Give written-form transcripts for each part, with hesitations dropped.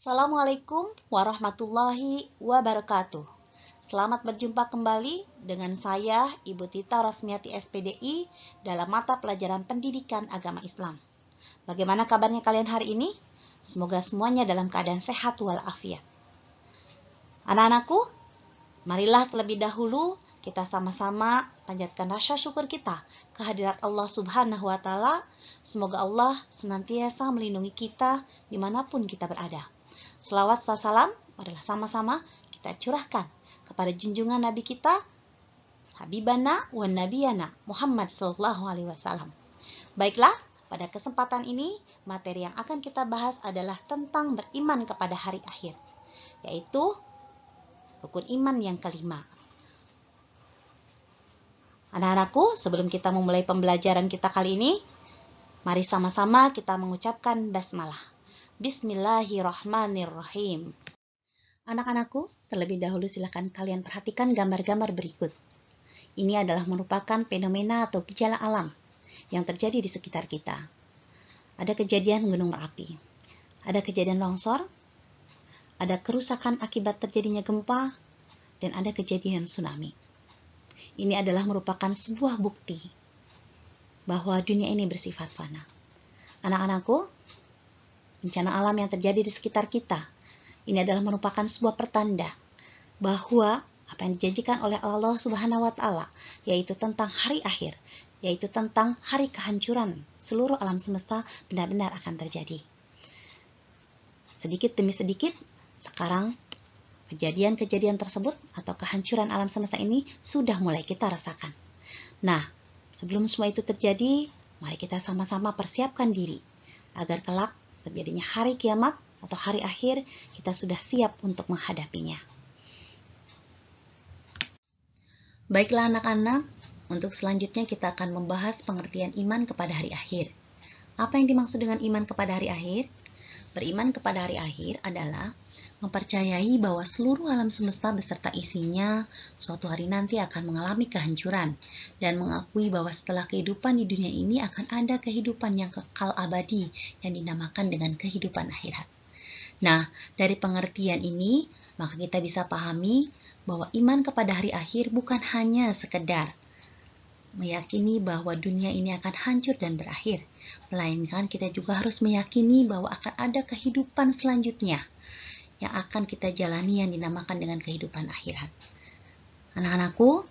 Assalamualaikum warahmatullahi wabarakatuh. Selamat berjumpa kembali dengan saya, Ibu Tita Rosmiati SPDI, dalam mata pelajaran Pendidikan Agama Islam. Bagaimana kabarnya kalian hari ini? Semoga semuanya dalam keadaan sehat walafiat. Anak-anakku, marilah terlebih dahulu kita sama-sama panjatkan rasa syukur kita kehadirat Allah Subhanahu wa Ta'ala. Semoga Allah senantiasa melindungi kita dimanapun kita berada. Selawat serta salam marilah sama-sama kita curahkan kepada junjungan Nabi kita, Habibana wa Nabiyana Muhammad Sallallahu Alaihi Wasallam. Baiklah, pada kesempatan ini materi yang akan kita bahas adalah tentang beriman kepada hari akhir, yaitu rukun iman yang kelima. Anak-anakku, sebelum kita memulai pembelajaran kita kali ini, mari sama-sama kita mengucapkan basmalah. Bismillahirrahmanirrahim. Anak-anakku, terlebih dahulu silakan kalian perhatikan gambar-gambar berikut. Ini adalah merupakan fenomena atau gejala alam yang terjadi di sekitar kita. Ada kejadian gunung berapi, ada kejadian longsor, ada kerusakan akibat terjadinya gempa, dan ada kejadian tsunami. Ini adalah merupakan sebuah bukti bahwa dunia ini bersifat fana. Anak-anakku, bencana alam yang terjadi di sekitar kita, ini adalah merupakan sebuah pertanda bahwa apa yang dijanjikan oleh Allah Subhanahu wa Ta'ala, yaitu tentang hari akhir, yaitu tentang hari kehancuran seluruh alam semesta, benar-benar akan terjadi. Sedikit demi sedikit, sekarang kejadian-kejadian tersebut atau kehancuran alam semesta ini sudah mulai kita rasakan. Nah, sebelum semua itu terjadi, mari kita sama-sama persiapkan diri agar kelak terjadinya hari kiamat atau hari akhir, kita sudah siap untuk menghadapinya. Baiklah anak-anak, untuk selanjutnya kita akan membahas pengertian iman kepada hari akhir. Apa yang dimaksud dengan iman kepada hari akhir? Beriman kepada hari akhir adalah mempercayai bahwa seluruh alam semesta beserta isinya suatu hari nanti akan mengalami kehancuran, dan mengakui bahwa setelah kehidupan di dunia ini akan ada kehidupan yang kekal abadi yang dinamakan dengan kehidupan akhirat. Nah, dari pengertian ini, maka kita bisa pahami bahwa iman kepada hari akhir bukan hanya sekedar meyakini bahwa dunia ini akan hancur dan berakhir, melainkan kita juga harus meyakini bahwa akan ada kehidupan selanjutnya yang akan kita jalani yang dinamakan dengan kehidupan akhirat. Anak-anakku,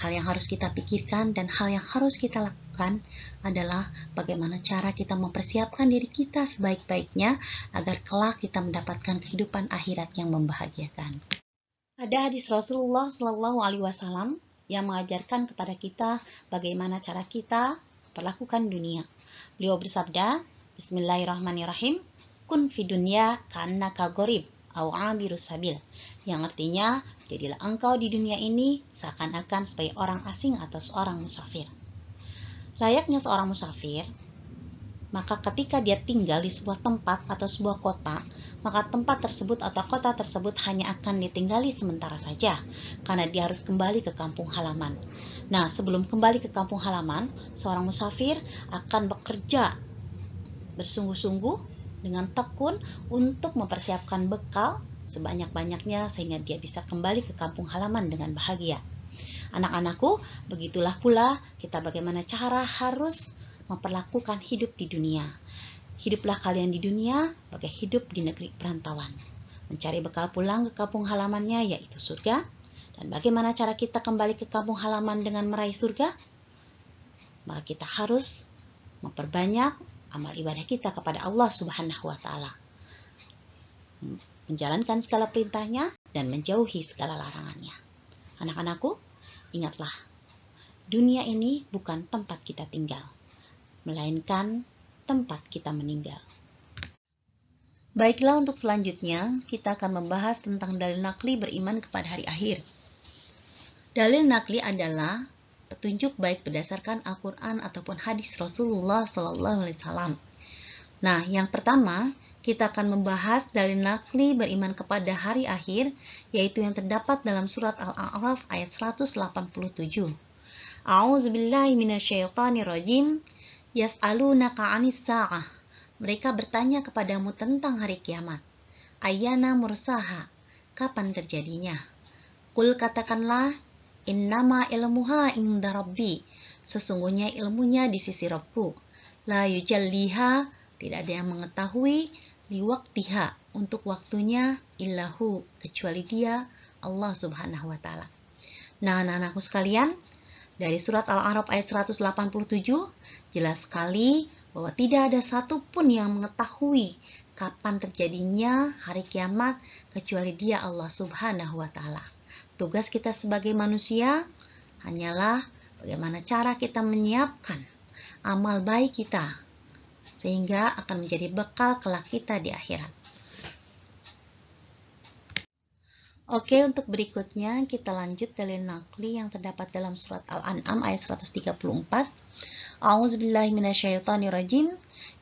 hal yang harus kita pikirkan dan hal yang harus kita lakukan adalah bagaimana cara kita mempersiapkan diri kita sebaik-baiknya agar kelak kita mendapatkan kehidupan akhirat yang membahagiakan. Ada hadis Rasulullah Shallallahu Alaihi Wasallam yang mengajarkan kepada kita bagaimana cara kita memperlakukan dunia. Beliau bersabda, Bismillahirrahmanirrahim, kun fi dunya ka'annaka gharib au 'abirus sabil, yang artinya jadilah engkau di dunia ini seakan-akan sebagai orang asing atau seorang musafir. Layaknya seorang musafir, maka ketika dia tinggal di sebuah tempat atau sebuah kota, maka tempat tersebut atau kota tersebut hanya akan ditinggali sementara saja, karena dia harus kembali ke kampung halaman. Nah, sebelum kembali ke kampung halaman, seorang musafir akan bekerja bersungguh-sungguh dengan tekun untuk mempersiapkan bekal sebanyak-banyaknya sehingga dia bisa kembali ke kampung halaman dengan bahagia. Anak-anakku, begitulah pula kita bagaimana cara harus memperlakukan hidup di dunia. Hiduplah kalian di dunia bagai hidup di negeri perantauan, mencari bekal pulang ke kampung halamannya yaitu surga. Dan bagaimana cara kita kembali ke kampung halaman dengan meraih surga? Maka kita harus memperbanyak amal ibadah kita kepada Allah Subhanahu wa Ta'ala, menjalankan segala perintahnya dan menjauhi segala larangannya. Anak-anakku, ingatlah, dunia ini bukan tempat kita tinggal, melainkan tempat kita meninggal. Baiklah, untuk selanjutnya kita akan membahas tentang dalil nakli beriman kepada hari akhir. Dalil nakli adalah petunjuk baik berdasarkan Al-Quran ataupun hadis Rasulullah SAW. Nah, yang pertama kita akan membahas dalil nakli beriman kepada hari akhir, yaitu yang terdapat dalam surat Al-A'raf ayat 187. A'udzubillahi minasyaitonirrajim. Yas'alunaka 'anis sa'ah Mereka bertanya kepadamu tentang hari kiamat. Ayyana mursaha, kapan terjadinya? Qul katakanlah, innama ilmuha inda rabbi, sesungguhnya ilmunya di sisi Rabbku. La yujalliha, tidak ada yang mengetahui, liwaktiha, untuk waktunya, illahu, kecuali dia, Allah subhanahu wa ta'ala. Nah, anak-anakku sekalian, dari surat Al-A'raf ayat 187, jelas sekali bahwa tidak ada satupun yang mengetahui kapan terjadinya hari kiamat kecuali dia, Allah subhanahu wa ta'ala. Tugas kita sebagai manusia hanyalah bagaimana cara kita menyiapkan amal baik kita sehingga akan menjadi bekal kelak kita di akhirat. Oke, untuk berikutnya kita lanjut dalil naqli yang terdapat dalam surat Al-An'am ayat 134. A'udzubillahi minasyaitonirrajim.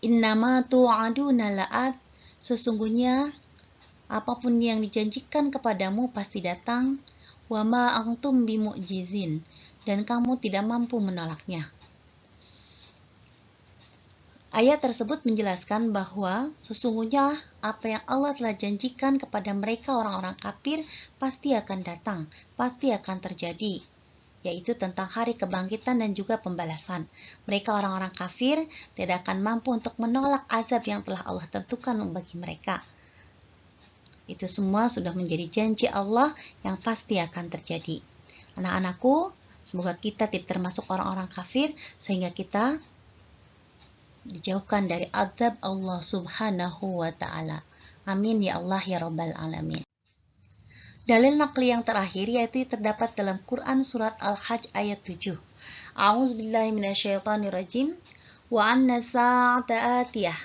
Innama tu'aduna la'at. Sesungguhnya apapun yang dijanjikan kepadamu pasti datang. Wa ma antum bimu'jizin, dan kamu tidak mampu menolaknya. Ayat tersebut menjelaskan bahwa sesungguhnya apa yang Allah telah janjikan kepada mereka orang-orang kafir pasti akan datang, pasti akan terjadi, yaitu tentang hari kebangkitan dan juga pembalasan. Mereka orang-orang kafir tidak akan mampu untuk menolak azab yang telah Allah tentukan bagi mereka. Itu semua sudah menjadi janji Allah yang pasti akan terjadi. Anak-anakku, semoga kita tidak termasuk orang-orang kafir sehingga kita dijauhkan dari azab Allah subhanahu wa ta'ala. Amin ya Allah ya Rabbal alamin. Dalil naqli yang terakhir yaitu terdapat dalam Quran surat Al-Hajj ayat 7. A'udzubillahi minasyaitonirrajim. Wa anna sa'ata atiyah,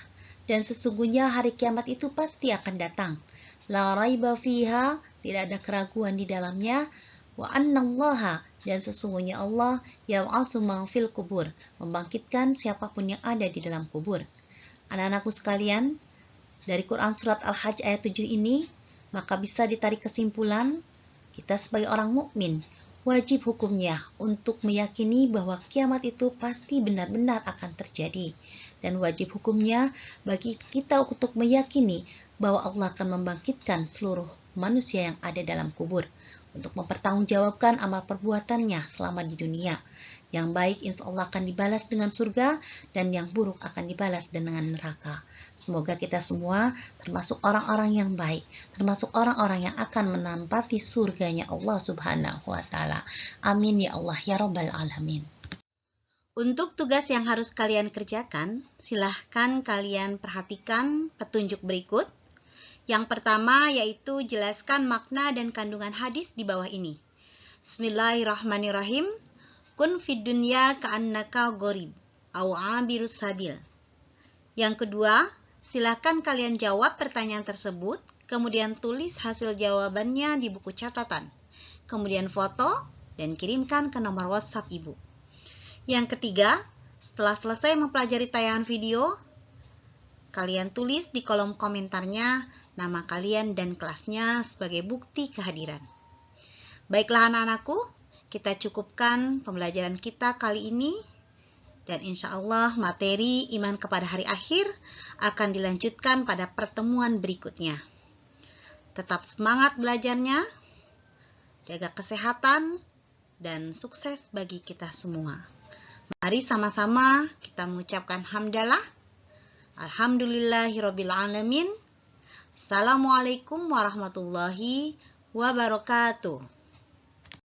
dan sesungguhnya hari kiamat itu pasti akan datang. La raiba fiha, tidak ada keraguan di dalamnya. Wa annallaha, dan sesungguhnya Allah yab'atsu man fil kubur, membangkitkan siapapun yang ada di dalam kubur. Anak-anakku sekalian, dari Quran surat Al-Hajj ayat 7 ini, maka bisa ditarik kesimpulan, kita sebagai orang mukmin wajib hukumnya untuk meyakini bahwa kiamat itu pasti benar-benar akan terjadi. Dan wajib hukumnya bagi kita untuk meyakini bahwa Allah akan membangkitkan seluruh manusia yang ada dalam kubur untuk mempertanggungjawabkan amal perbuatannya selama di dunia. Yang baik insya Allah akan dibalas dengan surga, dan yang buruk akan dibalas dengan neraka. Semoga kita semua termasuk orang-orang yang baik, termasuk orang-orang yang akan menempati surganya Allah subhanahu wa ta'ala. Amin ya Allah ya Rabbal alamin. Untuk tugas yang harus kalian kerjakan, silahkan kalian perhatikan petunjuk berikut. Yang pertama yaitu jelaskan makna dan kandungan hadis di bawah ini. Bismillahirrahmanirrahim. Kun fid dunya ka'annaka gharib aw 'abirus sabil. Yang kedua, silakan kalian jawab pertanyaan tersebut, kemudian tulis hasil jawabannya di buku catatan. Kemudian foto dan kirimkan ke nomor WhatsApp Ibu. Yang ketiga, setelah selesai mempelajari tayangan video, kalian tulis di kolom komentarnya nama kalian dan kelasnya sebagai bukti kehadiran. Baiklah anak-anakku, kita cukupkan pembelajaran kita kali ini. Dan insya Allah materi iman kepada hari akhir akan dilanjutkan pada pertemuan berikutnya. Tetap semangat belajarnya, jaga kesehatan, dan sukses bagi kita semua. Mari sama-sama kita mengucapkan hamdalah. Alhamdulillahirabbil alamin. Assalamualaikum warahmatullahi wabarakatuh.